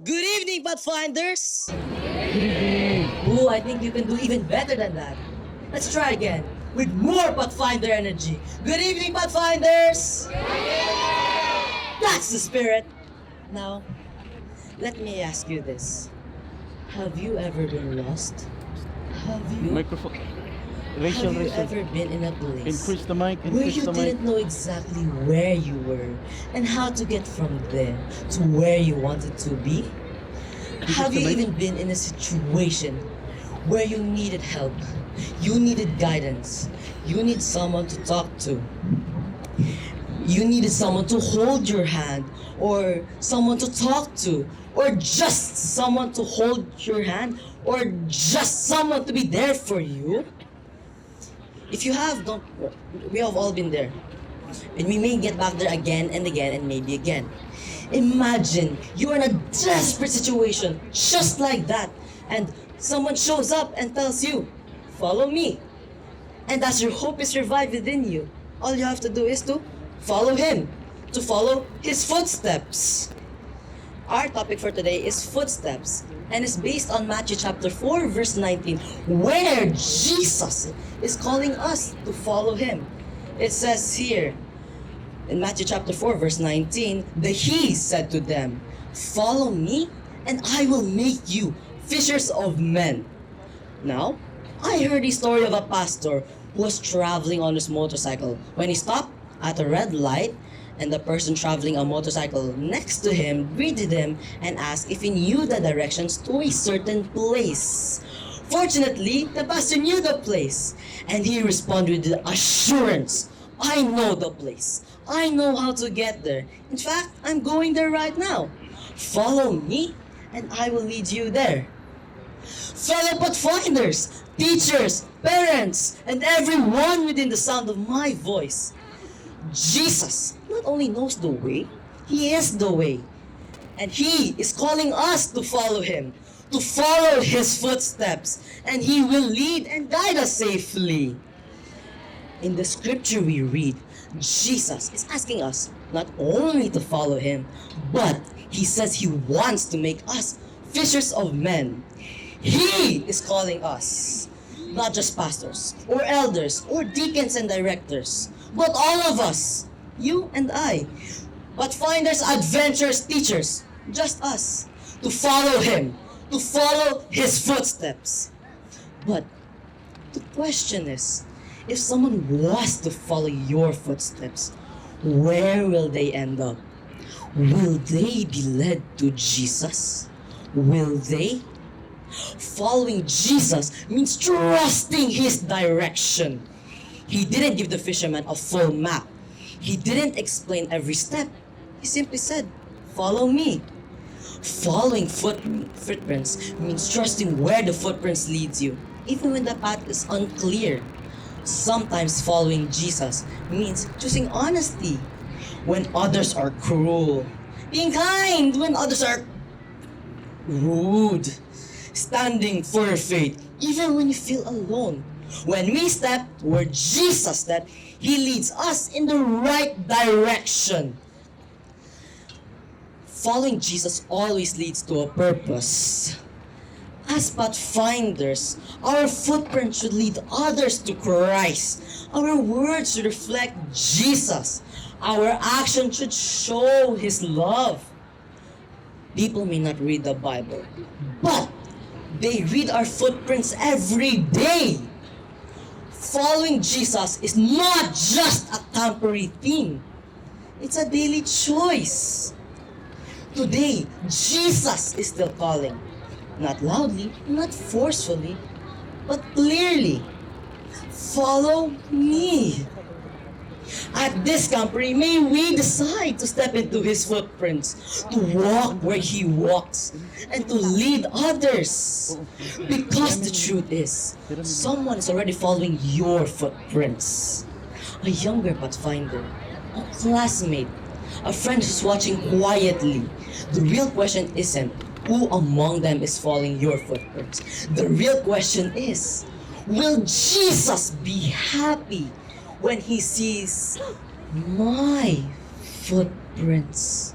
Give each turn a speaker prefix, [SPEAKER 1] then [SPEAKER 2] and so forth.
[SPEAKER 1] Good evening, Pathfinders!
[SPEAKER 2] Good evening.
[SPEAKER 1] Ooh, I think you can do even better than that. Let's try again with more Pathfinder energy. Good evening, Pathfinders! That's the spirit! Now, let me ask you this. Have you ever been lost? Have you?
[SPEAKER 2] Microphone. Rachel,
[SPEAKER 1] Have you
[SPEAKER 2] Rachel.
[SPEAKER 1] ever been in a place
[SPEAKER 2] Increase the mic.
[SPEAKER 1] where
[SPEAKER 2] Increase
[SPEAKER 1] you
[SPEAKER 2] the mic.
[SPEAKER 1] didn't know exactly where you were and how to get from there to where you wanted to be? Have
[SPEAKER 2] the
[SPEAKER 1] you
[SPEAKER 2] mic.
[SPEAKER 1] even been in a situation where you needed help, you needed guidance, you need someone to talk to, you needed someone to hold your hand, or someone to talk to, or just someone to hold your hand, or just someone to be there for you? If you have, don't. We have all been there. And we may get back there again and again and maybe again. Imagine you're in a desperate situation just like that, and someone shows up and tells you, follow me. And as your hope is revived within you, all you have to do is to follow him, to follow his footsteps. Our topic for today is footsteps, and is based on Matthew chapter 4 verse 19, where Jesus is calling us to follow him. It says here in Matthew chapter 4 verse 19, the he said to them, follow me and I will make you fishers of men. Now, I heard a story of a pastor who was traveling on his motorcycle when he stopped at a red light, and the person traveling a motorcycle next to him greeted him and asked if he knew the directions to a certain place. Fortunately, the pastor knew the place, and he responded with assurance, I know the place. I know how to get there. In fact, I'm going there right now. Follow me, and I will lead you there. Fellow Pathfinders, teachers, parents, and everyone within the sound of my voice, Jesus not only knows the way, he is the way. And he is calling us to follow him, to follow his footsteps, and he will lead and guide us safely. In the scripture we read, Jesus is asking us not only to follow him, but he says he wants to make us fishers of men. He is calling us, not just pastors, or elders, or deacons and directors, but all of us, you and I, Pathfinders, adventurers, teachers, just us, to follow him, to follow his footsteps. But the question is, if someone was to follow your footsteps, where will they end up? Will they be led to Jesus? Will they? Following Jesus means trusting his direction. He didn't give the fisherman a full map. He didn't explain every step. He simply said, follow me. Following footprints means trusting where the footprints leads you, even when the path is unclear. Sometimes following Jesus means choosing honesty when others are cruel, being kind when others are rude, standing for your faith even when you feel alone. When we step where Jesus stepped, he leads us in the right direction. Following Jesus always leads to a purpose. As pathfinders, our footprint should lead others to Christ. Our words should reflect Jesus. Our action should show his love. People may not read the Bible, but they read our footprints every day. Following Jesus is not just a temporary thing. It's a daily choice. Today, Jesus is still calling. Not loudly, not forcefully, but clearly. Follow me. At this Camporee, may we decide to step into his footprints, to walk where he walks, and to lead others. Because the truth is, someone is already following your footprints. A younger Pathfinder, a classmate, a friend who's watching quietly. The real question isn't who among them is following your footprints. The real question is, will Jesus be happy when he sees my footprints?